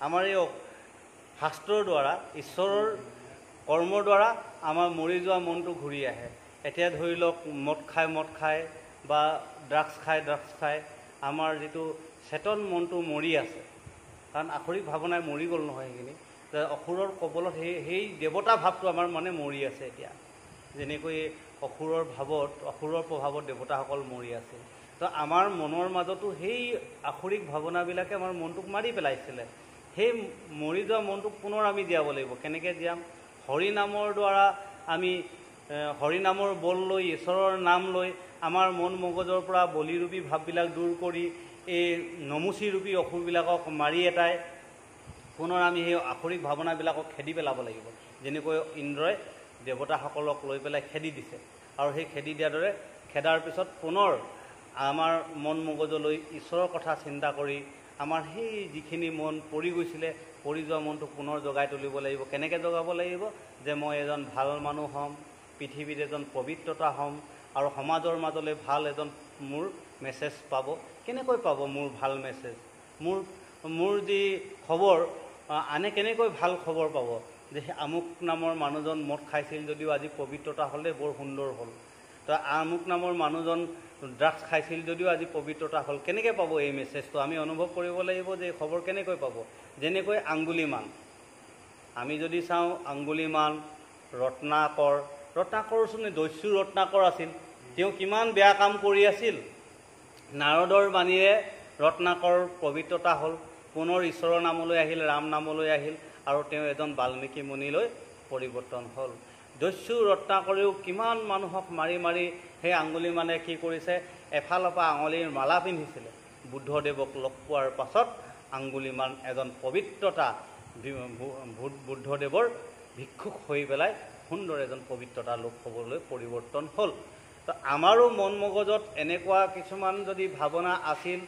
আমাৰ এই শাস্ত্ৰৰ দ্বাৰা ঈশ্বৰৰ কৰ্মৰ দ্বাৰা আমাৰ মৰি যোৱা মনটো ঘূৰি আহে। এতিয়া ধৰি লওক মদ খাই বা ড্ৰাগছ খাই আমাৰ যিটো চেতন মনটো মৰি আছে, কাৰণ আখৰিক ভাৱনাই মৰি গ'ল নহয় সেইখিনি। অসুৰৰ কবলত সেই দেৱতা ভাৱটো আমাৰ মানে মৰি আছে এতিয়া। যেনেকৈ অসুৰৰ প্ৰভাৱত দেৱতাসকল মৰি আছে। তো আমাৰ মনৰ মাজতো সেই আখৰিক ভাৱনাবিলাকে আমাৰ মনটোক মাৰি পেলাইছিলে। সেই মৰি যোৱা মনটোক পুনৰ আমি জীয়াব লাগিব। কেনেকৈ জীয়াম? হৰি নামৰ দ্বাৰা আমি হৰিনামৰ বল লৈ, ঈশ্বৰৰ নাম লৈ আমাৰ মন মগজৰ পৰা বলিৰূপী ভাৱবিলাক দূৰ কৰি এই নমুচিৰূপী অসুৰবিলাকক মাৰি এটাই পুনৰ আমি সেই আখৰিক ভাৱনাবিলাকক খেদি পেলাব লাগিব। যেনেকৈ ইন্দ্ৰই দেৱতাসকলক লৈ পেলাই খেদি দিছে, আৰু সেই খেদি দিয়াৰ দৰে খেদাৰ পিছত পুনৰ আমাৰ মন মগজলৈ ঈশ্বৰৰ কথা চিন্তা কৰি আমাৰ সেই যিখিনি মন পৰি গৈছিলে, পৰি যোৱা মনটো পুনৰ জগাই তুলিব লাগিব। কেনেকৈ জগাব লাগিব? যে মই এজন ভাল মানুহ হ'ম, পৃথিৱীত এজন পবিত্ৰতা হ'ম, আৰু সমাজৰ মাজলৈ ভাল এজন মোৰ মেছেজ পাব। কেনেকৈ পাব মোৰ ভাল মেছেজ? মোৰ যি খবৰ, আনে কেনেকৈ ভাল খবৰ পাব যে আমুক নামৰ মানুহজন মদ খাইছিল যদিও আজি পবিত্ৰতা হ'লে বৰ সুন্দৰ হ'ল। তো আমুক নামৰ মানুহজন ড্ৰাগছ খাইছিল যদিও আজি পবিত্ৰতা হ'ল। কেনেকৈ পাব এই মেছেজটো? আমি অনুভৱ কৰিব লাগিব যে এই খবৰ কেনেকৈ পাব। যেনেকৈ আঙ্গুলিমান, আমি যদি চাওঁ আঙ্গুলিমান, ৰত্নাকৰচোন দস্যু ৰত্নাকৰ আছিল। তেওঁ কিমান বেয়া কাম কৰি আছিল। নাৰদৰ বাণীৰে ৰত্নাকৰ পবিত্ৰতা হ'ল, পুনৰ ঈশ্বৰৰ নামলৈ আহিল, ৰাম নামলৈ আহিল, আৰু তেওঁ এজন বাল্মীকি মুনিলৈ পৰিৱৰ্তন হ'ল। দস্যু ৰত্নাকৰেও কিমান মানুহক মাৰি সেই আঙ্গুলিমানে কি কৰিছে, এফালৰ পৰা আঙুলিৰ মালা পিন্ধিছিলে। বুদ্ধদেৱক লগ পোৱাৰ পাছত আঙ্গুলিমান এজন পবিত্ৰতা বুদ্ধদেৱৰ ভিক্ষুক হৈ পেলাই সুন্দৰ এজন পবিত্ৰতা লোক হ'বলৈ পৰিৱৰ্তন হ'ল। তো আমাৰো মন মগজত এনেকুৱা কিছুমান যদি ভাৱনা আছিল,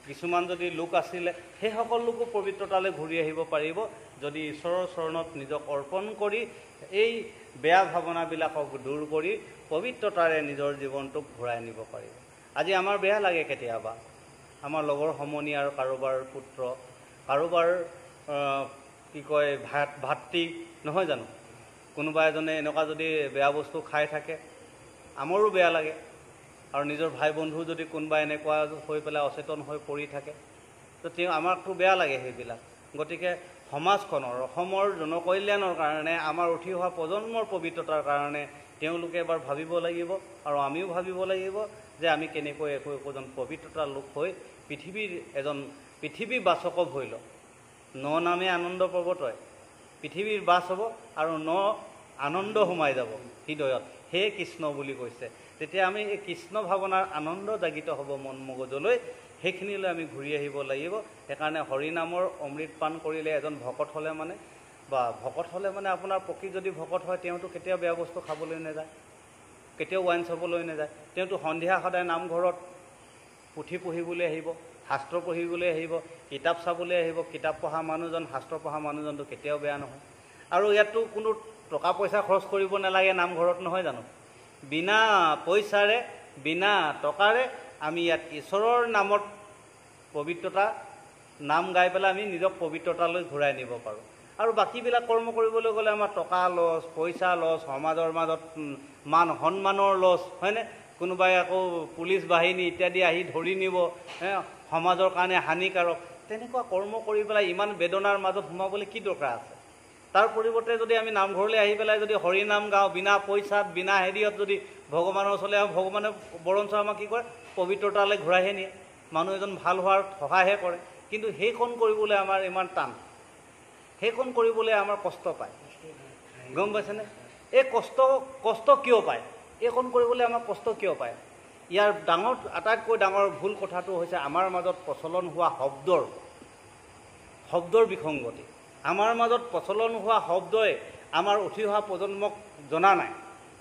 কিছুমান যদি লোক আছিলে, সেই সকলো লোকো পবিত্ৰতালৈ ঘূৰি আহিব পাৰিব যদি ঈশ্বৰৰ চৰণত নিজক অৰ্পণ কৰি এই বেয়া ভাৱনাবিলাকক দূৰ কৰি পবিত্ৰতাৰে নিজৰ জীৱনটোক ঘূৰাই নিব পাৰিব। আজি আমাৰ বেয়া লাগে কেতিয়াবা, আমাৰ লগৰ সমনীয়াৰ কাৰোবাৰ পুত্ৰ, কাৰোবাৰ ভাতৃ নহয় জানো, কোনোবা এজনে এনেকুৱা যদি বেয়া বস্তু খাই থাকে, আমাৰো বেয়া লাগে। আৰু নিজৰ ভাই বন্ধু যদি কোনোবা এনেকুৱা হৈ পেলাই অচেতন হৈ পৰি থাকে, তো আমাকতো বেয়া লাগে সেইবিলাক। গতিকে সমাজখনৰ, অসমৰ জনকল্যাণৰ কাৰণে, আমাৰ উঠি অহা প্ৰজন্মৰ পবিত্ৰতাৰ কাৰণে তেওঁলোকে এবাৰ ভাবিব লাগিব, আৰু আমিও ভাবিব লাগিব যে আমি কেনেকৈ একোজন পবিত্ৰতাৰ লোক হৈ পৃথিৱীৰ বাচক হৈ লওঁ। নামে আনন্দ পৰ্বতই পৃথিৱীৰ বাছ হ'ব, আৰু আনন্দ সোমাই যাব হৃদয়ত, হে কৃষ্ণ বুলি কৈছে। তেতিয়া আমি এই কৃষ্ণ ভাৱনাৰ আনন্দ জাগিত হ'ব মন মগজলৈ, সেইখিনিলৈ আমি ঘূৰি আহিব লাগিব। সেইকাৰণে হৰিনামৰ অমৃত পান কৰিলে এজন ভকত হ'লে মানে আপোনাৰ প্ৰকৃত যদি ভকত হয়, তেওঁতো কেতিয়াও বেয়া বস্তু খাবলৈ নাযায়, কেতিয়াও ৱাইন চাবলৈ নাযায়। তেওঁতো সন্ধিয়া সদায় নামঘৰত পুথি পঢ়িবলৈ আহিব, শাস্ত্ৰ পঢ়িবলৈ আহিব, কিতাপ চাবলৈ আহিব। কিতাপ পঢ়া মানুহজন, শাস্ত্ৰ পঢ়া মানুহজনটো কেতিয়াও বেয়া নহয়। আৰু ইয়াততো কোনো টকা পইচা খৰচ কৰিব নালাগে নামঘৰত, নহয় জানো? বিনা পইচাৰে, বিনা টকাৰে আমি ইয়াত ঈশ্বৰৰ নামত পবিত্ৰতা নাম গাই পেলাই আমি নিজক পবিত্ৰতালৈ ঘূৰাই নিব পাৰোঁ। আৰু বাকীবিলাক কৰ্ম কৰিবলৈ গ'লে আমাৰ টকা লছ, পইচা লছ, সমাজৰ মাজত মান সন্মানৰ লছ, হয়নে? কোনোবাই আকৌ পুলিচ বাহিনী ইত্যাদি আহি ধৰি নিব, সমাজৰ কাৰণে হানিকাৰক। তেনেকুৱা কৰ্ম কৰি পেলাই ইমান বেদনাৰ মাজত সোমাবলৈ কি দৰকাৰ আছে? তাৰ পৰিৱৰ্তে যদি আমি নামঘৰলৈ আহি পেলাই যদি হৰি নাম গাওঁ, বিনা পইচাত, বিনা হেৰিয়ত যদি ভগৱানৰ ওচৰলৈ আহোঁ, ভগৱানে বৰঞ্চ আমাক কি কৰে, পবিত্ৰতালৈ ঘূৰাইহে নিয়ে, মানুহ এজন ভাল হোৱাৰ সহায়হে কৰে। কিন্তু সেইখন কৰিবলৈ আমাৰ ইমান টান, সেইখন কৰিবলৈ আমাৰ কষ্ট পায়, গম পাইছেনে? এই কষ্ট কিয় পায়? এইখন কৰিবলৈ আমাৰ কষ্ট কিয় পায়? ইয়াৰ আটাইতকৈ ডাঙৰ ভুল কথাটো হৈছে আমাৰ মাজত প্ৰচলন হোৱা শব্দৰ বিসংগতি। আমাৰ মাজত প্ৰচলন হোৱা শব্দই আমাৰ উঠি অহা প্ৰজন্মক জনা নাই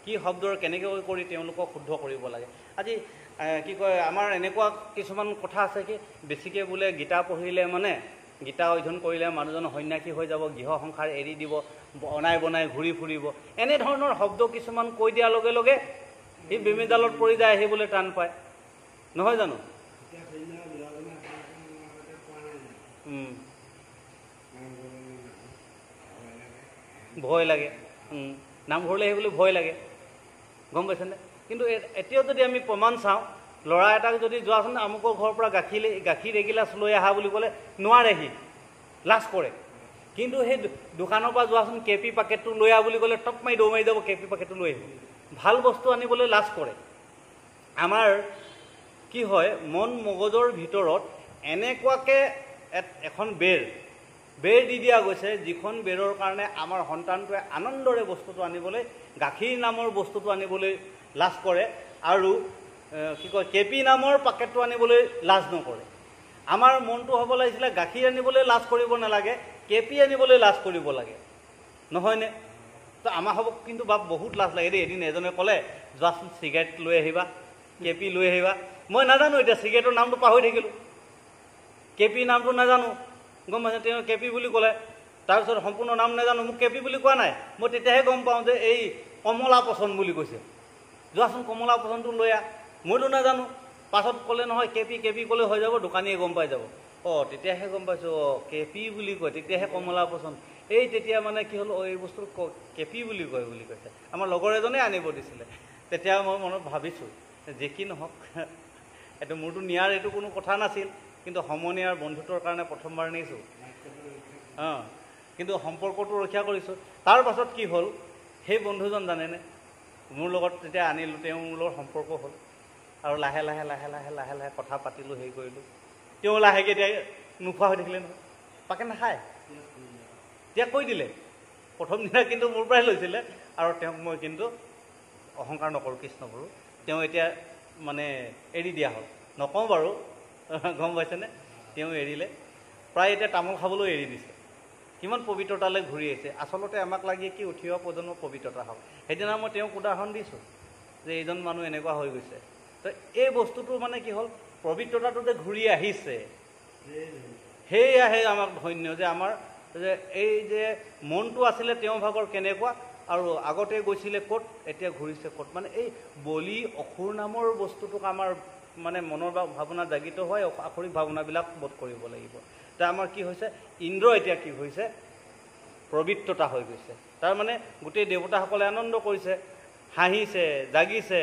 কি শব্দৰ কেনেকৈ কৰি তেওঁলোকক শুদ্ধ কৰিব লাগে। আজি কি কয়, আমাৰ এনেকুৱা কিছুমান কথা আছে কি, বেছিকৈ বোলে গীতা পঢ়িলে মানে, গীতা অধ্যয়ন কৰিলে মানুহজন সন্ন্যাসী হৈ যাব, গৃহ সংসাৰ এৰি দিব, বনাই ঘূৰি ফুৰিব, এনেধৰণৰ শব্দ কিছুমান কৈ দিয়াৰ লগে লগে সি বেমেজালত পৰি যায়, আহিবলৈ টান পায়, নহয় জানো? ভয় লাগে, নামঘৰলৈ আহিবলৈ ভয় লাগে, গম পাইছেনে? কিন্তু এতিয়াও যদি আমি প্ৰমাণ চাওঁ, ল'ৰা এটাক যদি যোৱাচোন আমুকৰ ঘৰৰ পৰা গাখীৰ এগিলাচ লৈ আহা বুলি ক'লে নোৱাৰেহি, লাজ কৰে। কিন্তু সেই দোকানৰ পৰা যোৱাচোন কেপি পেকেটটো লৈ আহ বুলি ক'লে টপ মাৰি দৌৰ মাৰি যাব, কেপি পেকেটটো লৈ আহিব। ভাল বস্তু আনিবলৈ লাজ কৰে। আমাৰ কি হয়, মন মগজৰ ভিতৰত এনেকুৱাকৈ এখন বেৰ দি দিয়া গৈছে, যিখন বেৰৰ কাৰণে আমাৰ সন্তানটোৱে আনন্দৰে বস্তুটো আনিবলৈ, গাখীৰ নামৰ বস্তুটো আনিবলৈ লাজ কৰে, আৰু কি কয় কেপি নামৰ পেকেটটো আনিবলৈ লাজ নকৰে। আমাৰ মনটো হ'ব লাগিছিলে গাখীৰ আনিবলৈ লাজ কৰিব নালাগে, কেপি আনিবলৈ লাজ কৰিব লাগে, নহয়নে? তো আমাৰ হ'ব কিন্তু বহুত লাজ লাগে দেই। এদিন এজনে ক'লে, যোৱাচোন চিগাৰেট লৈ আহিবা, কেপি লৈ আহিবা। মই নাজানো, এতিয়া চিগাৰেটৰ নামটো পাহৰি থাকিলোঁ, কেপি নামটো নাজানো, গম পাইছে? তেওঁ কেপি বুলি ক'লে, তাৰপিছত সম্পূৰ্ণ নাম নাজানো, মোক কেপি বুলি কোৱা নাই। মই তেতিয়াহে গম পাওঁ যে এই কমলা পচন্দ বুলি কৈছে, যোৱাচোন কমলা পচন্দটো লৈ আহ। মইতো নাজানো, পাছত ক'লে নহয় কেপি ক'লে হৈ যাব, দোকানীয়ে গম পাই যাব। তেতিয়াহে গম পাইছোঁ, কেপি বুলি কয়, তেতিয়াহে কমলা পচন্দ। তেতিয়া মানে কি হ'ল, এই বস্তু কেপি বুলি কয় বুলি কৈছে। আমাৰ লগৰ এজনে আনিব দিছিলে। তেতিয়া মই মনত ভাবিছোঁ যে কি নহওক, এইটো মোৰতো নিয়াৰ এইটো কোনো কথা নাছিল, কিন্তু সমনীয়াৰ বন্ধুত্বৰ কাৰণে প্ৰথমবাৰ নিছোঁ। কিন্তু সম্পৰ্কটো ৰক্ষা কৰিছোঁ। তাৰ পাছত কি হ'ল, সেই বন্ধুজন জানেনে, মোৰ লগত তেতিয়া আনিলোঁ, তেওঁ মোৰ লগত সম্পৰ্ক হ'ল, আৰু লাহে লাহে লাহে লাহে লাহে লাহে কথা পাতিলোঁ, হেৰি কৰিলোঁ। তেওঁ লাহেকৈ এতিয়া নোখোৱা হৈ থাকিলে নহয়, পাকে নাখায়, ত্যাগ কৰি দিলে। প্ৰথম দিনা কিন্তু মোৰ পৰাই লৈছিলে, আৰু তেওঁক মই কিন্তু অহংকাৰ নকৰোঁ, কৃষ্ণ কৰোঁ। তেওঁ এতিয়া মানে এৰি দিয়া হ'ল, নকওঁ বাৰু, গম পাইছেনে? তেওঁ এৰিলে, প্ৰায় এতিয়া তামোল খাবলৈ এৰি দিছে। কিমান পবিত্ৰতালৈ ঘূৰি আহিছে। আচলতে আমাক লাগে কি উঠি অহা প্ৰজন্ম পবিত্ৰতা হওক। সেইদিনা মই তেওঁক উদাহৰণ দিছোঁ যে এইজন মানুহ এনেকুৱা হৈ গৈছে। তো এই বস্তুটো মানে কি হ'ল, পবিত্ৰতাটো যে ঘূৰি আহিছে, সেয়াহে আমাক ধন্য, যে আমাৰ যে এই যে মনটো আছিলে তেওঁ ভাগৰ কেনেকুৱা, আৰু আগতে গৈছিলে ক'ত, এতিয়া ঘূৰিছে ক'ত। মানে এই বলি অসুৰ নামৰ বস্তুটোক আমাৰ মানে মনৰ ভাৱনা জাগিত হয়, আখৰিক ভাৱনাবিলাক বোধ কৰিব লাগিব। এতিয়া আমাৰ কি হৈছে, ইন্দ্ৰ এতিয়া কি হৈছে, পবিত্ৰতা হৈ গৈছে। তাৰমানে গোটেই দেৱতাসকলে আনন্দ কৰিছে, হাঁহিছে, জাগিছে,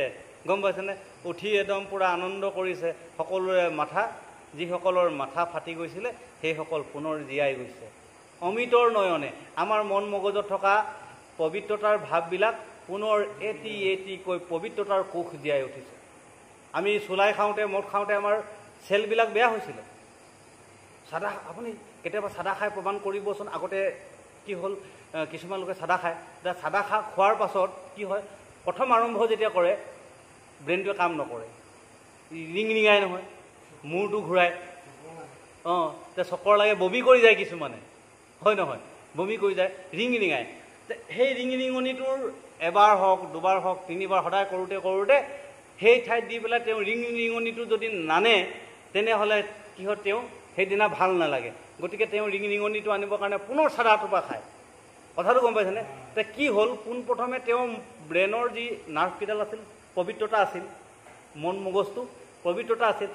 গম পাইছেনে? উঠি একদম পূৰা আনন্দ কৰিছে। সকলোৰে যিসকলৰ মাথা ফাটি গৈছিলে, সেইসকল পুনৰ জীয়াই গৈছে অমিতৰ নয়নে। আমাৰ মন মগজত থকা পবিত্ৰতাৰ ভাৱবিলাক পুনৰ এটি পবিত্ৰতাৰ কোষ জীয়াই উঠিছে। আমি চুলাই খাওঁতে, মদ খাওঁতে আমাৰ চেলবিলাক বেয়া হৈছিলে। আপুনি কেতিয়াবা চাদা খাই প্ৰমাণ কৰিবচোন। আগতে কি হ'ল, কিছুমান লোকে চাদা খায়, চাদা খোৱাৰ পাছত কি হয়, প্ৰথম আৰম্ভ যেতিয়া কৰে ব্ৰেইনটোৱে কাম নকৰে, ৰিঙাই নহয়, মূৰটো ঘূৰাই, চকৰ লাগে, বমি কৰি যায় কিছুমানে, হয় নহয়, বমি কৰি যায়, ৰিঙাই। সেই ৰিঙনিটোৰ এবাৰ হওক, দুবাৰ হওক, তিনিবাৰ সদায় কৰোঁতে সেই ঠাইত দি পেলাই তেওঁ ৰিঙনিটো যদি নানে, তেনেহ'লে কি হয়, তেওঁ সেইদিনা ভাল নালাগে। গতিকে তেওঁ ৰিঙনিটো আনিবৰ কাৰণে পুনৰ চাদাটোপা খায়। কথাটো গম পাইছেনে? কি হ'ল, পোনপ্ৰথমে তেওঁ ব্ৰেইনৰ যি নাৰ্ভকেইডাল আছিল, পবিত্ৰতা আছিল, মন মগজটো পবিত্ৰতা আছিল,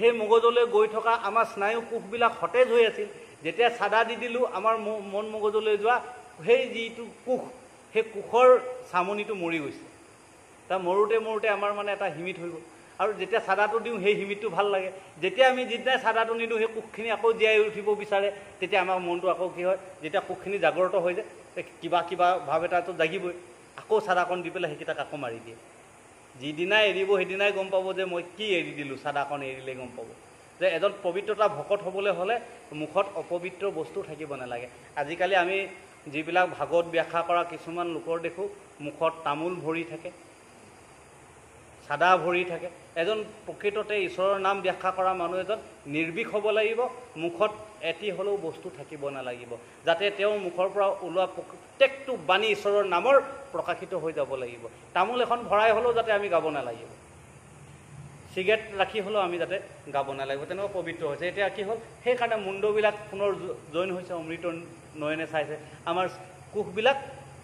সেই মগজলৈ গৈ থকা আমাৰ স্নায়ু কোষবিলাক সতেজ হৈ আছিল। যেতিয়া চাদা দি দিলোঁ, আমাৰ মন মগজলৈ যোৱা সেই যিটো কোষ, সেই কোষৰ চামনিটো মৰি গৈছে। মৰোতে আমাৰ মানে এটা হিমিত হৈ গ'ল। আৰু যেতিয়া চাদাটো দিওঁ, সেই হিমিতটো ভাল লাগে। যেতিয়া আমি যিদিনাই চাদাটো নিদিওঁ, সেই কোষখিনি আকৌ জীয়াই উঠিব বিচাৰে, তেতিয়া আমাৰ মনটো আকৌ কি হয়, যেতিয়া কোষখিনি জাগ্ৰত হৈ যায়, কিবা ভাৱ এটাতো জাগিবই, আকৌ চাদাকণ দি পেলাই সেইকেইটাক আকৌ মাৰি দিয়ে। যিদিনাই এৰিব, সেইদিনাই গম পাব যে মই কি এৰি দিলোঁ, চাদাকণ এৰিলেই গম পাব যে এজন পবিত্ৰতা ভকত হ'বলৈ হ'লে মুখত অপবিত্ৰ বস্তু থাকিব নালাগে। আজিকালি আমি যিবিলাক ভাগৱত ব্যাখ্যা কৰা কিছুমান লোকৰ দেখোঁ, মুখত তামোল ভৰি থাকে, চাদা ভৰি থাকে। এজন প্ৰকৃততে ঈশ্বৰৰ নাম ব্যাখ্যা কৰা মানুহ এজন নিৰ্ভীক হ'ব লাগিব, মুখত এটি হ'লেও বস্তু থাকিব নালাগিব, যাতে তেওঁৰ মুখৰ পৰা ওলোৱা প্ৰত্যেকটো বাণী ঈশ্বৰৰ নামৰ প্ৰকাশিত হৈ যাব লাগিব। তামোল এখন ভৰাই হ'লেও যাতে আমি গাব নালাগিব, চিগাৰেট ৰাখি হ'লেও আমি যাতে গাব নালাগিব, তেনেকুৱা পবিত্ৰ হৈছে। এতিয়া কি হ'ল, সেইকাৰণে মুণ্ডবিলাক পুনৰ জইন হৈছে, অমৃত নয়নে চাইছে, আমাৰ কোষবিলাক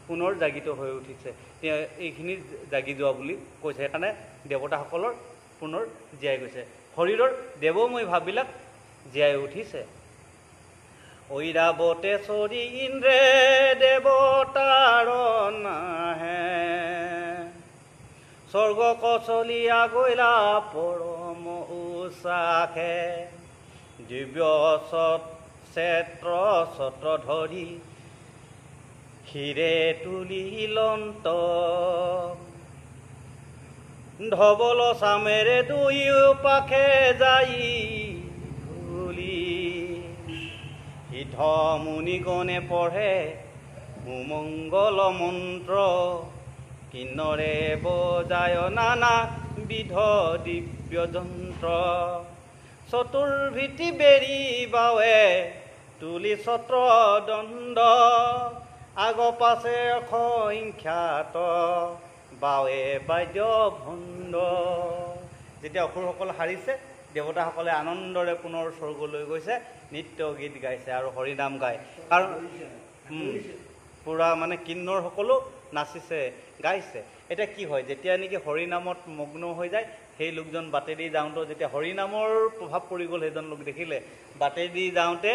পুনৰ জাগিত হৈ উঠিছে। এইখিনি জাগি যোৱা বুলি কৈছে। সেইকাৰণে দেৱতাসকলৰ পুনৰ জীয়াই গৈছে, শৰীৰৰ দেৱময় ভাৱবিলাক জীয়াই উঠিছে। ঐৰাৱতে চৰি ইন্দ্ৰে দেৱতাৰ নাহে স্বৰ্গ কচলিয়া গৈলা পৰম উচাখে দিব্য ক্ষেত্ৰ ছত্ৰ ধৰি ক্ষীৰে তুলিলন্ত ধবল চামেৰে দুয়ো পাখে যাই ধুলি সিদ্ধ মুনিগণে পঢ়ে সুমংগল মন্ত্ৰ কিন্নৰে বজায় নানা বিধ দিব্য যন্ত্ৰ চতুৰ্ভীতি বেৰি বাৱে তুলি ছত্ৰ দণ্ড আগ পাছে সংখ্যাত বাৱে বাদ্য ভণ্ড যেতিয়া অসুৰসকল হাৰিছে দেৱতাসকলে আনন্দৰে পুনৰ স্বৰ্গলৈ গৈছে নৃত্য গীত গাইছে আৰু হৰিনাম গায় কাৰণ পুৰা মানে কিন্নৰসকলো নাচিছে গাইছে এটা কি হয় যেতিয়া নেকি হৰিনামত মগ্ন হৈ যায় সেই লোকজন বাটেদি যাওঁতে যেতিয়া হৰিনামৰ প্ৰভাৱ পৰি গ'ল সেইজন লোক দেখিলে বাটেদি যাওঁতে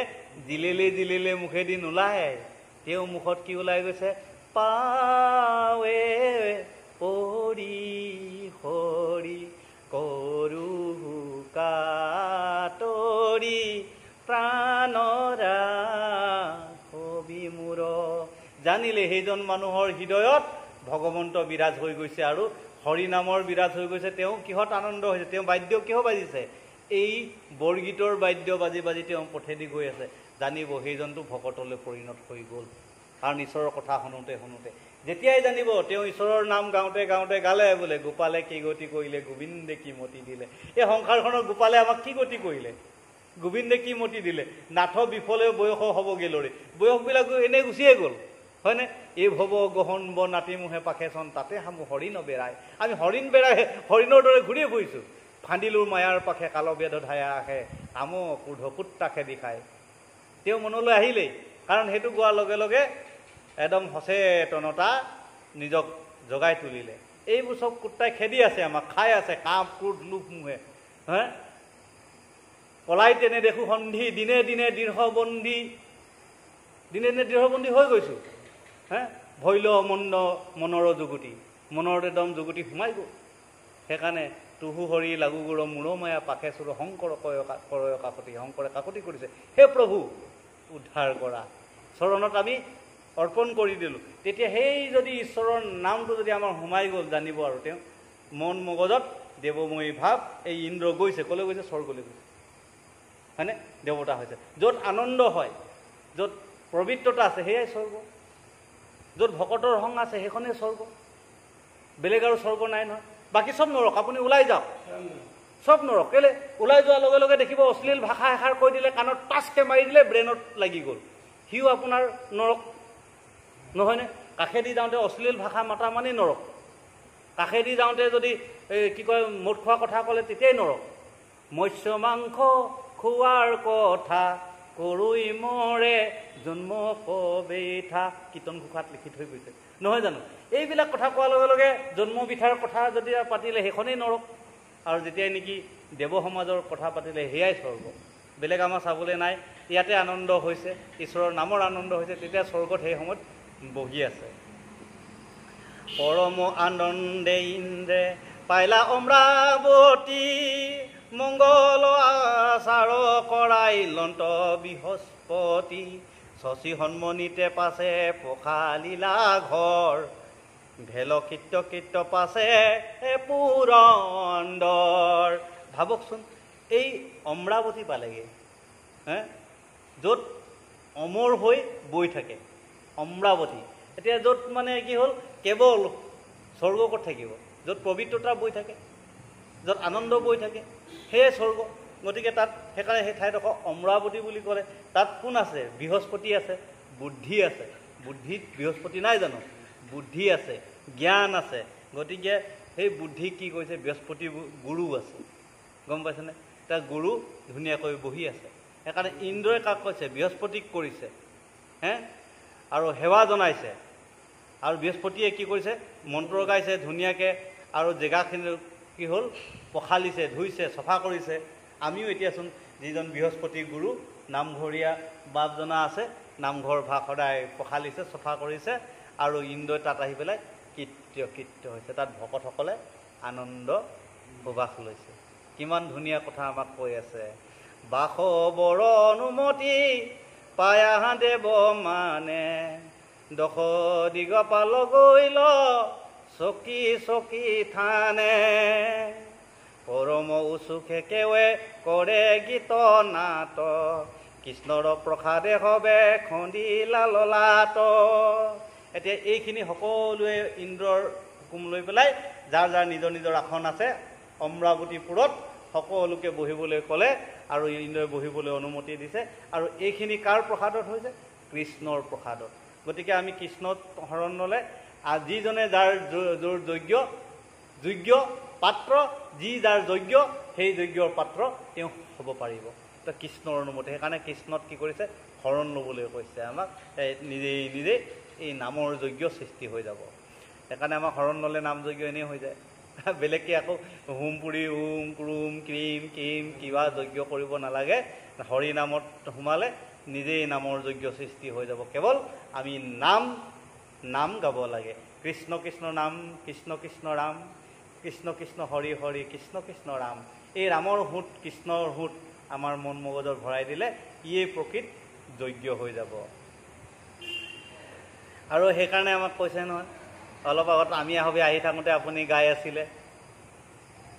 জিলেলে মুখেদি নোলায় তেওঁ মুখত কি ওলাই গৈছে পাৱে পৰি হৰি কৰু কাতৰি প্ৰাণৰা কবি মূৰ জানিলে সেইজন মানুহৰ হৃদয়ত ভগৱন্ত বিৰাজ হৈ গৈছে আৰু হৰিনামৰ বিৰাজ হৈ গৈছে তেওঁ কিহত আনন্দ হৈছে তেওঁ বাদ্য কিয় বাজিছে এই বৰগীতৰ বাদ্য বাজি বাজি তেওঁ পথেদি গৈ আছে জানিব সেইজনটো ভকতলৈ পৰিণত হৈ গ'ল কাৰণ ঈশ্বৰৰ কথা শুনোতে শুনোতে যেতিয়াই জানিব তেওঁ ঈশ্বৰৰ নাম গাওঁতে গাওঁতে গালে বোলে গোপালে কি গতি কৰিলে গোবিন্দে কি মতি দিলে এই সংসাৰখনৰ গোপালে আমাক কি গতি কৰিলে গোবিন্দে কি মতি দিলে নাথ বিফলে বয়স হ'ব গেলৰে বয়সবিলাক এনেই গুচিয়ে গ'ল হয়নে এই ভৱ গহন ব নাতিমুহে পাখেচন তাতে হামু হৰিণ বেৰাই আমি হৰিণ বেৰাই হৰিণৰ দৰে ঘূৰিয়ে ফুৰিছোঁ ফান্দিলোৰ মায়াৰ পাখে কালবেদ ধায়া আহে আম কুৰ্ধ কুত্তাখে দিখায় তেওঁ মনলৈ আহিলেই কাৰণ সেইটো গোৱাৰ লগে লগে একদম সচেতনতা নিজক জগাই তুলিলে এইবোৰ চব কুত্তাই খেদি আছে আমাক খাই আছে কাম ক্ৰোধ লোভ মোহে হে পলাই তেনে দেখো সন্ধি দিনে দিনে দৃঢ়বন্দী হৈ গৈছোঁ হে ভৈল মন্দ মনৰ যুগুটি মনৰ একদম যুগুটি সোমাই গ'ল সেইকাৰণে তুহু হৰি লাগু গুৰ মূৰ মায়া পাখে চুৰ শংকৰ কৰয় কাকতি শংকৰে কাকতি কৰিছে হে প্ৰভু উদ্ধাৰ কৰা চৰণত আমি অৰ্পণ কৰি দিলোঁ তেতিয়া সেই যদি ঈশ্বৰৰ নামটো যদি আমাৰ সোমাই গ'ল জানিব আৰু তেওঁ মন মগজত দেৱময়ী ভাৱ এই ইন্দ্ৰ গৈছে ক'লৈ গৈছে স্বৰ্গলৈ গৈছে হয়নে দেৱতা হৈছে য'ত আনন্দ হয় য'ত পবিত্ৰতা আছে সেয়াই স্বৰ্গ য'ত ভকতৰ সংগ আছে সেইখনেই স্বৰ্গ বেলেগ আৰু স্বৰ্গ নাই নহয় বাকী চব নৰক আপুনি ওলাই যাওক চব নৰক কেলে ওলাই যোৱাৰ লগে লগে দেখিব অশ্লীল ভাষা এষাৰ কৈ দিলে কাণত টাচকে মাৰি দিলে ব্ৰেইনত লাগি গ'ল সিও আপোনাৰ নৰক নহয়নে কাষেদি যাওঁতে অশ্লীল ভাষা মাতা মানেই নৰক কাষেদি যাওঁতে যদি কি কয় মদ খোৱা কথা ক'লে তেতিয়াই নৰক মৎস্য মাংস খোৱাৰ কথা কৰুই মৰে জন্ম কবেঠা কীৰ্তন ঘোষাত লিখি থৈ গৈছে নহয় জানো এইবিলাক কথা কোৱাৰ লগে লগে জন্ম বিথাৰ কথা যদি পাতিলে সেইখনেই নৰক আৰু যেতিয়াই নেকি দেৱ সমাজৰ কথা পাতিলে সেয়াই স্বৰ্গ বেলেগ আমাৰ চাবলৈ নাই ইয়াতে আনন্দ হৈছে ঈশ্বৰৰ নামৰ আনন্দ হৈছে তেতিয়া স্বৰ্গত সেই সময়ত বহি আছে পৰম আনন্দে ইন্দ্ৰে পাইলা অমৰাৱতী মংগল আচাৰ কৰাই লন্ত বৃহস্পতি শশী সন্মনিতে পাছে পখালিলা ঘৰ ভেল কীৰ্ত পাছে পুৰন্দৰ ভাবকচোন এই অমৰাৱতী পালেগৈ হে য'ত অমৰ হৈ বৈ থাকে অমৰাৱতী এতিয়া য'ত মানে কি হ'ল কেৱল স্বৰ্গত থাকিব য'ত পবিত্ৰতা বৈ থাকে য'ত আনন্দ বৈ থাকে সেয়ে স্বৰ্গ গতিকে তাত সেইকাৰণে সেই ঠাইডোখৰ অমৰাৱতী বুলি ক'লে তাত কোন আছে বৃহস্পতি আছে বুদ্ধি আছে বুদ্ধিত বৃহস্পতি নাই জানো বুদ্ধি আছে জ্ঞান আছে গতিকে সেই বুদ্ধি কি কৈছে বৃহস্পতি গুৰু আছে গম পাইছেনে তাৰ গুৰু ধুনীয়াকৈ বহি আছে সেইকাৰণে ইন্দ্ৰই কাক কৈছে বৃহস্পতিক কৰিছে হে আৰু সেৱা জনাইছে আৰু বৃহস্পতিয়ে কি কৰিছে মন্ত্ৰ গাইছে ধুনীয়াকৈ আৰু জেগাখিনি কি হ'ল পখালিছে ধুইছে চফা কৰিছে আমিও এতিয়াচোন যিজন বৃহস্পতি গুৰু নামঘৰীয়া বাপজনা আছে, নামঘৰ ভাগ সদায় পখালিছে, চফা কৰিছে, আৰু ইন্দ্ৰই তাত আহি পেলাই কৃত্য হৈছে। তাত ভকতসকলে আনন্দ সুবাস লৈছে। কিমান ধুনীয়া কথা আমাক কৈ আছে। বাসবৰ অনুমতি পায়া দেৱ মানে, দশ দিগপাল গৈল চকী চকী থানে, পৰম উচুখে কেৱে কৰে গীত নাট, কৃষ্ণৰ প্ৰসাদে হবে খন্দিলা ললাট। এতিয়া এইখিনি সকলোৱে ইন্দ্ৰৰ হুকুম লৈ পেলাই যাৰ যাৰ নিজৰ নিজৰ আসন আছে অমৰাৱতীপুৰত সকলোকে বহিবলৈ ক'লে, আৰু ইন্দ্ৰই বহিবলৈ অনুমতি দিছে। আৰু এইখিনি কাৰ প্ৰসাদত হৈছে? কৃষ্ণৰ প্ৰসাদত। গতিকে আমি কৃষ্ণত শৰণ ল'লে যিজনে যাৰ যোগ্য পাত্ৰ, যি যাৰ যোগ্য সেই যোগ্যৰ পাত্ৰ তেওঁ হ'ব পাৰিব। তো কৃষ্ণৰ অনুমতি, সেইকাৰণে কৃষ্ণত কি কৰিছে? শৰণ ল'বলৈ কৈছে আমাক। নিজেই এই নামৰ যজ্ঞ সৃষ্টি হৈ যাব। সেইকাৰণে আমাক শৰণ ল'লে নাম যজ্ঞ এনেই হৈ যায়। বেলেগকৈ আকৌ হোম পুৰি ওম ক্ৰোম ক্ৰীম কিম কিবা যজ্ঞ কৰিব নালাগে। হৰি নামত সোমালে নিজেই নামৰ যজ্ঞ সৃষ্টি হৈ যাব। কেৱল আমি নাম গাব লাগে। কৃষ্ণ কৃষ্ণ নাম, কৃষ্ণ কৃষ্ণ ৰাম, কৃষ্ণ কৃষ্ণ হৰি হৰি, কৃষ্ণ কৃষ্ণ ৰাম। এই ৰামৰ সোঁত, কৃষ্ণৰ সোঁত আমাৰ মন মগজত ভৰাই দিলে ইয়েই প্ৰকৃত যজ্ঞ হৈ যাব। আৰু সেইকাৰণে আমাক কৈছে নহয়, অলপ আগত আমি আহি থাকোঁতে আপুনি গাই আছিলে,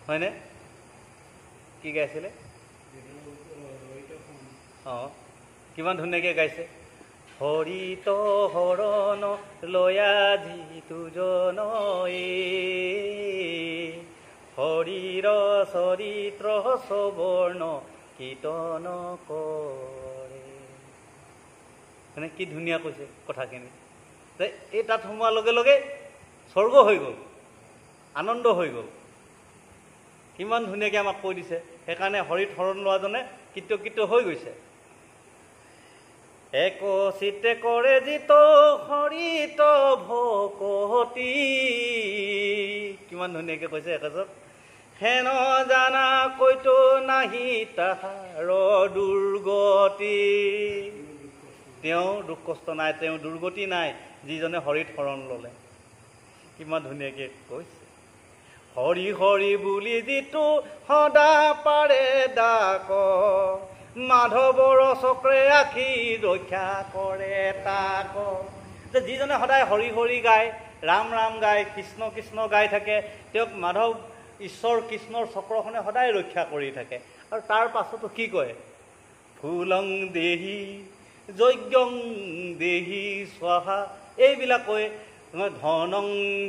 হয়নে? কি গাইছিলে? অঁ, কিমান ধুনীয়াকৈ গাইছে। হৰিত হৰণ লয়া যিটো জন, হৰিৰ চৰিত্ৰ সবৰ্ণ কীৰ্তন কৰে। মানে কি ধুনীয়া কৈছে কথাখিনি। এই তাত সোমোৱাৰ লগে লগে স্বৰ্গ হৈ গ'ল, আনন্দ হৈ গ'ল। কিমান ধুনীয়াকৈ আমাক কৈ দিছে। সেইকাৰণে হৰিত শৰণ লোৱাজনে কৃতকৃত্য হৈ গৈছে। এক চিতে কৰে জিত হৰিত ভকতি, কিমান ধুনীয়াকৈ কৈছে একেজত। হেন জানা কৈতো নাহি তাহাৰ দুৰ্গতি, তেওঁ দুখ কষ্ট নাই, তেওঁ দুৰ্গতি নাই যিজনে হৰিত শৰণ ল'লে। কিমান ধুনীয়াকৈ কৈছে। হৰি হৰি বুলি যিটো সদা পাৰে ডাক, মাধৱৰ চক্ৰে আখি ৰক্ষা কৰে তাক। যে যিজনে সদায় হৰি হৰি গায়, ৰাম ৰাম গায়, কৃষ্ণ কৃষ্ণ গাই থাকে, তেওঁক মাধৱ ঈশ্বৰ কৃষ্ণৰ চক্ৰখনে সদায় ৰক্ষা কৰি থাকে। আৰু তাৰ পাছতো কি কয়? ফুলং দেহি যজ্ঞং দেহি স্বাহা, এইবিলাক কৈ ধনং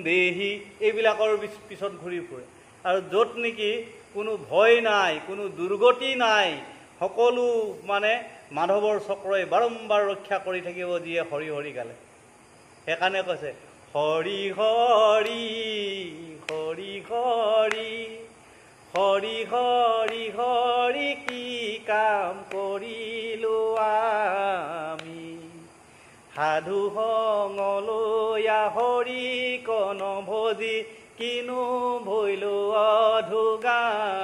দেহি, এইবিলাকৰ পিছত ঘূৰি ফুৰে। আৰু য'ত নেকি কোনো ভয় নাই, কোনো দুৰ্গতি নাই, সকলো মানে মাধৱৰ চক্ৰই বাৰম্বাৰ ৰক্ষা কৰি থাকিব যিয়ে হৰি হৰি গালে। সেইকাৰণে কৈছে হৰি হৰি হৰি হৰি হৰি হৰি হৰি কি কাম কৰিলো আমি, সাধু সংলয়া হৰি কণ ভজি কিনো ভৈলো অধুগামী।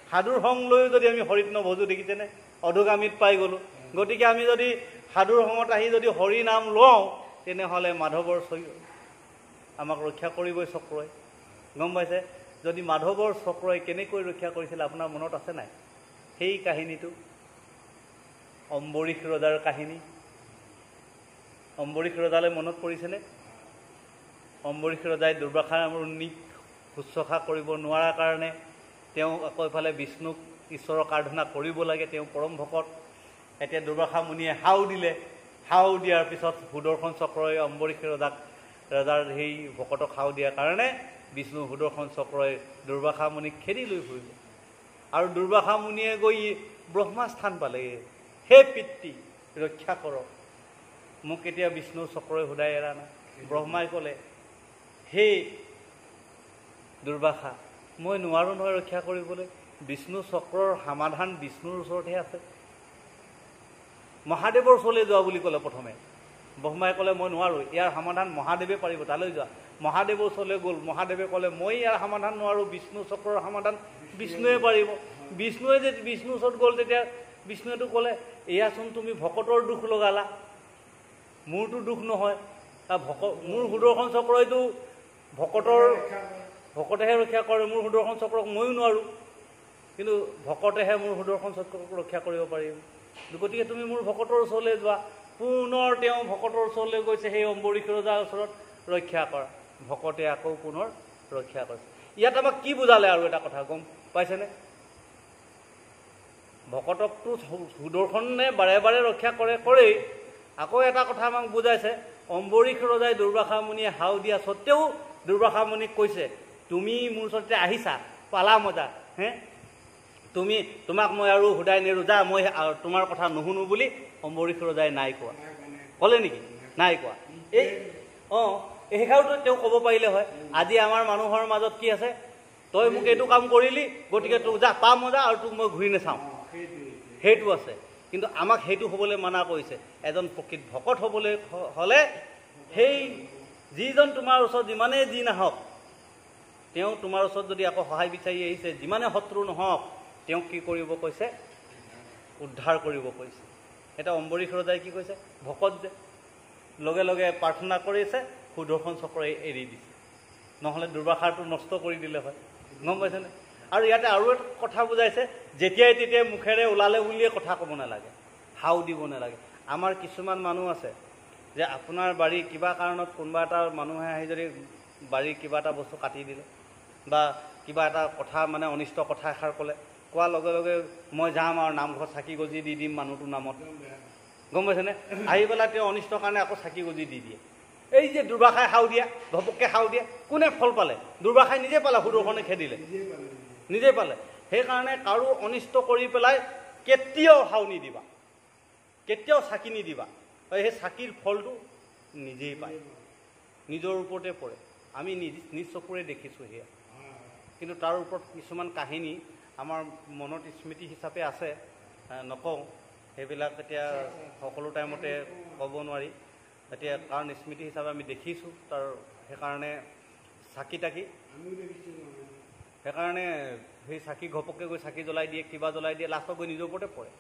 সাধুৰ সং লৈও যদি আমি হৰিত নভজো, দেখিছেনে? অধুগামীত পাই গ'লোঁ। গতিকে আমি যদি সাধুৰ সংগত আহি যদি হৰি নাম লওঁ, তেনেহ'লে মাধৱৰ আমাক ৰক্ষা কৰিবই চক্ৰই। গম পাইছে? যদি মাধৱৰ চক্ৰই কেনেকৈ ৰক্ষা কৰিছিল আপোনাৰ মনত আছে নাই? সেই কাহিনীটো অম্বৰীশ ৰজাৰ কাহিনী। অম্বৰীশ ৰজালৈ মনত পৰিছেনে? অম্বৰীশ ৰজাই দুৰ্বাসাৰ মুনিক শুশ্ৰূষা কৰিব নোৱাৰাৰ কাৰণে তেওঁ আকৌ এফালে বিষ্ণুক ঈশ্বৰক আৰাধনা কৰিব লাগে, তেওঁ পৰম ভকত। এতিয়া দুৰ্বাসা মুনিয়ে হাও দিলে। হাও দিয়াৰ পিছত সুদৰ্শন চক্ৰই অম্বৰীশ ৰজাৰ সেই ভকতক হাও দিয়াৰ কাৰণে বিষ্ণু সুদৰ্শন চক্ৰই দুৰ্বাসা মুনিক খেদি লৈ ফুৰিলে। আৰু দুৰ্বাসা মুনিয়ে গৈ ব্ৰহ্মাস্থান পালেগৈ। হে পিতৃ, ৰক্ষা কৰক, মোক এতিয়া বিষ্ণু চক্ৰই সোধাই এৰা নাই। ব্ৰহ্মাই ক'লে, হে দুৰ্বাসা, মই নোৱাৰোঁ নহয় ৰক্ষা কৰিবলৈ। বিষ্ণু চক্ৰৰ সমাধান বিষ্ণুৰ ওচৰতহে আছে। মহাদেৱৰ ওচৰলৈ যোৱা বুলি ক'লে প্ৰথমে। ব্ৰহ্মাই ক'লে মই নোৱাৰোঁ, ইয়াৰ সমাধান মহাদেৱে পাৰিব, তালৈ যোৱা। মহাদেৱৰ ওচৰলৈ গ'ল। মহাদেৱে ক'লে মই ইয়াৰ সমাধান নোৱাৰোঁ, বিষ্ণু চক্ৰৰ সমাধান বিষ্ণুৱে পাৰিব। বিষ্ণুৱে যদি বিষ্ণুৰ ওচৰত গ'ল, তেতিয়া বিষ্ণুৱেতো ক'লে এয়াচোন তুমি ভকতৰ দুখ লগালা, মোৰতো দুখ নহয়। মোৰ সুদৰ্শন চক্ৰইতো ভকতেহে ৰক্ষা কৰে, মোৰ সুদৰ্শন চক্ৰক ময়ো নোৱাৰোঁ, কিন্তু ভকতেহে মোৰ সুদৰ্শন চক্ৰক ৰক্ষা কৰিব পাৰিম। গতিকে তুমি মোৰ ভকতৰ ওচৰলৈ যোৱা। পুনৰ তেওঁ ভকতৰ ওচৰলৈ গৈছে, সেই অম্বৰীশ ৰজাৰ ওচৰত ৰক্ষা কৰা। ভকতে আকৌ পুনৰ ৰক্ষা কৰিছে। ইয়াত আমাক কি বুজালে আৰু এটা কথা গম পাইছেনে? ভকতকতো সুদৰ্শনে বাৰে বাৰে ৰক্ষা কৰেই, আকৌ এটা কথা আমাক বুজাইছে, অম্বৰীশ ৰজাই দুৰ্বাসা মুনিয়ে হাও দিয়া স্বত্তেও দুৰ্বাসা মুনিক কৈছে, তুমি মোৰ ওচৰতে আহিছা, পালা মজা, তোমাক মই আৰু সুদাই নেৰো, যা, মই তোমাৰ কথা নুশুনো বুলি অম্বৰীশ ৰজাই নাই কোৱা। ক'লে নেকি? নাই কোৱা। এই কথাটো তেওঁ ক'ব পাৰিলে হয়। আজি আমাৰ মানুহৰ মাজত কি আছে, তই মোক এইটো কাম কৰিলি, গতিকে তোক যা, পা মজা, আৰু তোক মই ঘূৰি নাচাওঁ, সেইটো আছে। কিন্তু আমাক সেইটো হ'বলৈ মানা কৰিছে। এজন প্ৰকৃত ভকত হ'বলৈ হ'লে সেই যিজন তোমাৰ ওচৰত যিমানেই যি নাহক, তেওঁ তোমাৰ ওচৰত যদি আকৌ সহায় বিচাৰি আহিছে, যিমানে শত্ৰু নহওক, তেওঁক কি কৰিব কৈছে? উদ্ধাৰ কৰিব কৈছে। এটা অম্বৰীশ ৰজাই কি কৈছে? ভকত যে লগে লগে প্ৰাৰ্থনা কৰিছে, সুদৰ্শন চক্ৰই এৰি দিছে, নহ'লে দুৰ্বাসাৰটো নষ্ট কৰি দিলে হয়। গম পাইছেনে? আৰু ইয়াতে আৰু এটা কথা বুজাইছে, যেতিয়াই তেতিয়াই মুখেৰে ওলালে বুলিয়ে কথা ক'ব নালাগে, হাও দিব নালাগে। আমাৰ কিছুমান মানুহ আছে যে আপোনাৰ বাৰী কিবা কাৰণত কোনোবা এটা মানুহে আহি যদি বাৰীৰ কিবা এটা বস্তু কাটি দিলে বা কিবা এটা কথা মানে অনিষ্ট কথা এষাৰ ক'লে, কোৱাৰ লগে লগে মই যাম আৰু নামঘৰত চাকি গজি দি দিম মানুহটোৰ নামত। গম পাইছেনে? আহি পেলাই তেওঁ অনিষ্টৰ কাৰণে আকৌ চাকি গজি দি দিয়ে। এই যে দুৰ্বাসাই হাও দিয়া, ঘপককৈ হাও দিয়া, কোনে ফল পালে? দুৰ্বাসাই নিজে পালে, সুদৰ্শনে খেদিলে, নিজে পালে। সেইকাৰণে কাৰো অনিষ্ট কৰি পেলাই কেতিয়াও হাও নিদিবা, কেতিয়াও চাকি নিদিবা। সেই চাকিৰ ফলটো নিজেই পায়, নিজৰ ওপৰতে পৰে। আমি নিজ চকুৰে দেখিছোঁ সেয়া। কিন্তু তাৰ ওপৰত কিছুমান কাহিনী আমাৰ মনত স্মৃতি হিচাপে আছে, নকওঁ সেইবিলাক এতিয়া সকলো টাইমতে ক'ব নোৱাৰি। এতিয়া কাৰণ স্মৃতি হিচাপে আমি দেখিছোঁ, তাৰ সেইকাৰণে সেইকাৰণে সেই চাকি ঘপককৈ গৈ চাকি জ্বলাই দিয়ে, কিবা জ্বলাই দিয়ে, লাষ্টত গৈ নিজৰ ওপৰতে পৰে।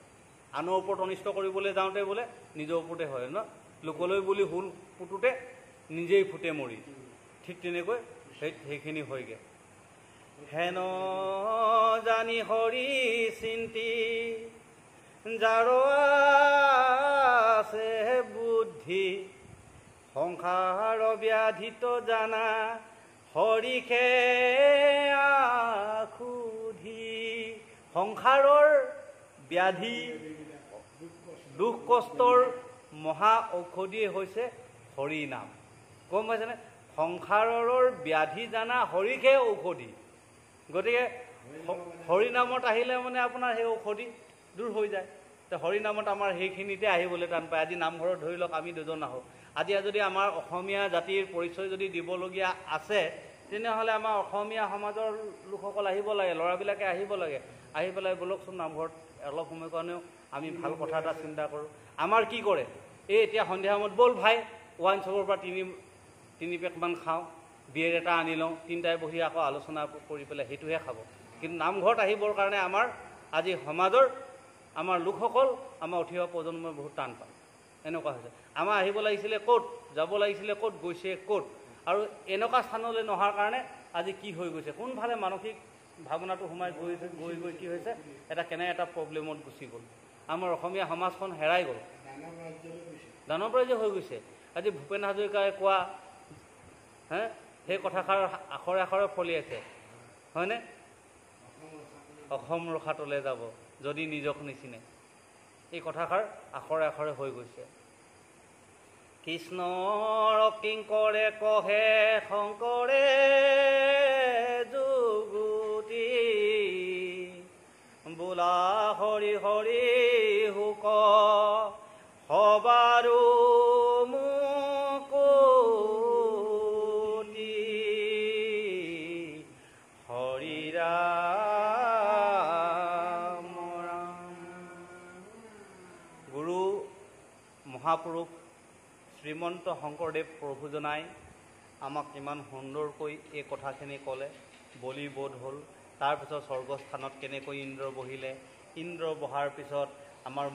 আনৰ ওপৰত অনিষ্ট কৰিবলৈ যাওঁতে বোলে নিজৰ ওপৰতে হয় ন, লোকলৈ বুলি হুল পুতোতে নিজেই ফুটে মৰি। ঠিক তেনেকৈ সেইখিনি হয়গৈ। হেন জানি হৰি চিন্তি যাৰ আছে বুদ্ধি, সংসাৰ ব্যাধিত জানা হৰিষে আখুধি। সংসাৰৰ ব্যাধি দুখ কষ্টৰ মহা ঔষধিয়ে হৈছে হৰি নাম। গম পাইছেনে? সংসাৰৰ ব্যাধি জানা হৰিষে ঔষধি। গতিকে হৰি নামত আহিলে মানে আপোনাৰ সেই ঔষধি দূৰ হৈ যায়। তো হৰি নামত আমাৰ সেইখিনিতে আহিবলৈ টান পায়। আজি নামঘৰত ধৰি লওক আমি দুজন আহোঁ, আজি যদি আমাৰ অসমীয়া জাতিৰ পৰিচয় যদি দিবলগীয়া আছে, তেনেহ'লে আমাৰ অসমীয়া সমাজৰ লোকসকল আহিব লাগে, ল'ৰাবিলাকে আহিব লাগে, আহি পেলাই বলকচোন নামঘৰত অলপ সময় কাৰণেও আমি ভাল কথা এটা চিন্তা কৰোঁ। আমাৰ কি কৰে, এই এতিয়া সন্ধিয়া সময়ত ব'ল ভাই ৱাইন শ্বপৰ পৰা তিনি পেকমান খাওঁ, বিয়েৰ এটা আনি লওঁ, তিনিটাই বহি আকৌ আলোচনা কৰি পেলাই সেইটোহে খাব। কিন্তু নামঘৰত আহিবৰ কাৰণে আমাৰ আজি সমাজৰ আমাৰ লোকসকল, আমাৰ উঠি অহা প্ৰজন্মই বহুত টান পায়। এনেকুৱা হৈছে। আমাৰ আহিব লাগিছিলে ক'ত, যাব লাগিছিলে ক'ত, গৈছে ক'ত। আৰু এনেকুৱা স্থানলৈ নহাৰ কাৰণে আজি কি হৈ গৈছে, কোনফালে মানসিক ভাৱনাটো সোমাই গৈ কি হৈছে, এটা প্ৰব্লেমত গুচি গ'ল। আমাৰ অসমীয়া সমাজখন হেৰাই গ'ল, দানৱ ৰাজ্য হৈ গৈছে। আজি ভূপেন হাজৰিকাই কোৱা সেই কথাষাৰ আখৰে আখৰে ফলিয়াইছে, হয়নে? অসম ৰখাতলৈ যাব যদি নিজক নিচিনে। এই কথাষাৰ আখৰে আখৰে হৈ গৈছে। কৃষ্ণৰ কিংকৰে কহে শংকৰে যুগুতি, বোলা হৰি হৰি হুক সবাৰো মুকুতি, হৰি ৰাম ৰাম। গুৰু মহাপুৰুষ শ্ৰীমন্ত শংকৰদেৱ প্ৰভুজনাই আমাক ইমান সুন্দৰকৈ এই কথাখিনি ক'লে। বলি বোধ হ'ল, তাৰপিছত স্বৰ্গস্থানত কেনেকৈ ইন্দ্ৰ বহিলে, ইন্দ্ৰ বহাৰ পিছত আমাৰ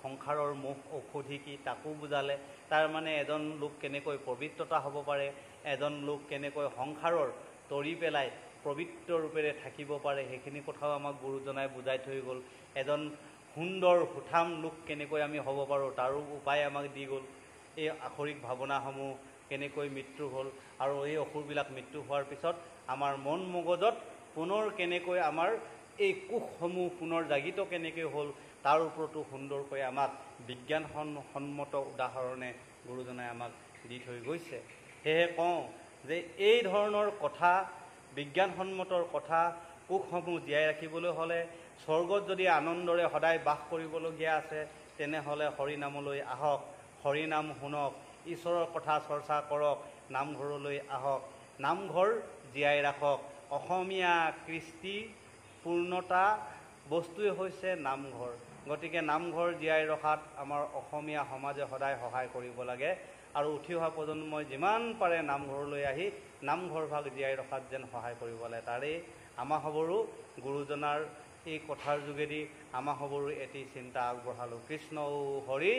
সংসাৰৰ মোহ ঔষধি কি তাকো বুজালে। তাৰ মানে এজন লোক কেনেকৈ পবিত্ৰতা হ'ব পাৰে, এজন লোক কেনেকৈ সংসাৰৰ তৰি পেলাই পবিত্ৰ ৰূপেৰে থাকিব পাৰে, সেইখিনি কথাও আমাক গুৰুজনাই বুজাই থৈ গ'ল। এজন সুন্দৰ সুঠাম লোক কেনেকৈ আমি হ'ব পাৰোঁ তাৰো উপায় আমাক দি গ'ল। এই আখৰিক ভাৱনাসমূহ কেনেকৈ মৃত্যু হ'ল আৰু এই অসুৰবিলাক মৃত্যু হোৱাৰ পিছত আমাৰ মন মগজত পুনৰ কেনেকৈ আমাৰ এই কোষসমূহ পুনৰ জাগিত কেনেকৈ হ'ল তাৰ ওপৰতো সুন্দৰকৈ আমাক বিজ্ঞানসন্মত উদাহৰণে গুৰুজনাই আমাক দি থৈ গৈছে। সেয়েহে কওঁ যে এই ধৰণৰ কথা, বিজ্ঞানসন্মতৰ কথা, কোষসমূহ জীয়াই ৰাখিবলৈ হ'লে, স্বৰ্গত যদি আনন্দৰে সদায় বাস কৰিবলগীয়া আছে, তেনেহ'লে হৰিনামলৈ আহক, হৰিনাম শুনক, ঈশ্বৰৰ কথা চৰ্চা কৰক, নামঘৰলৈ আহক, নামঘৰ জীয়াই ৰাখক। অসমীয়া কৃষ্টি পূৰ্ণতা বস্তুৱে হৈছে নামঘৰ। গতিকে নামঘৰ জীয়াই ৰখাত আমাৰ অসমীয়া সমাজে সদায় সহায় কৰিব লাগে আৰু উঠি অহা প্ৰজন্মই যিমান পাৰে নামঘৰলৈ আহি নামঘৰভাগ জীয়াই ৰখাত যেন সহায় কৰিব লাগে। তাৰেই আমাৰ সবৰো গুৰুজনাৰ এই কথাৰ যোগেদি আমাৰ সবৰো এটি চিন্তা আগবঢ়ালোঁ। কৃষ্ণ ও হৰি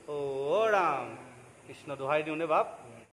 ও ৰাম। কৃষ্ণ দোহাই দিওঁনে বাপ?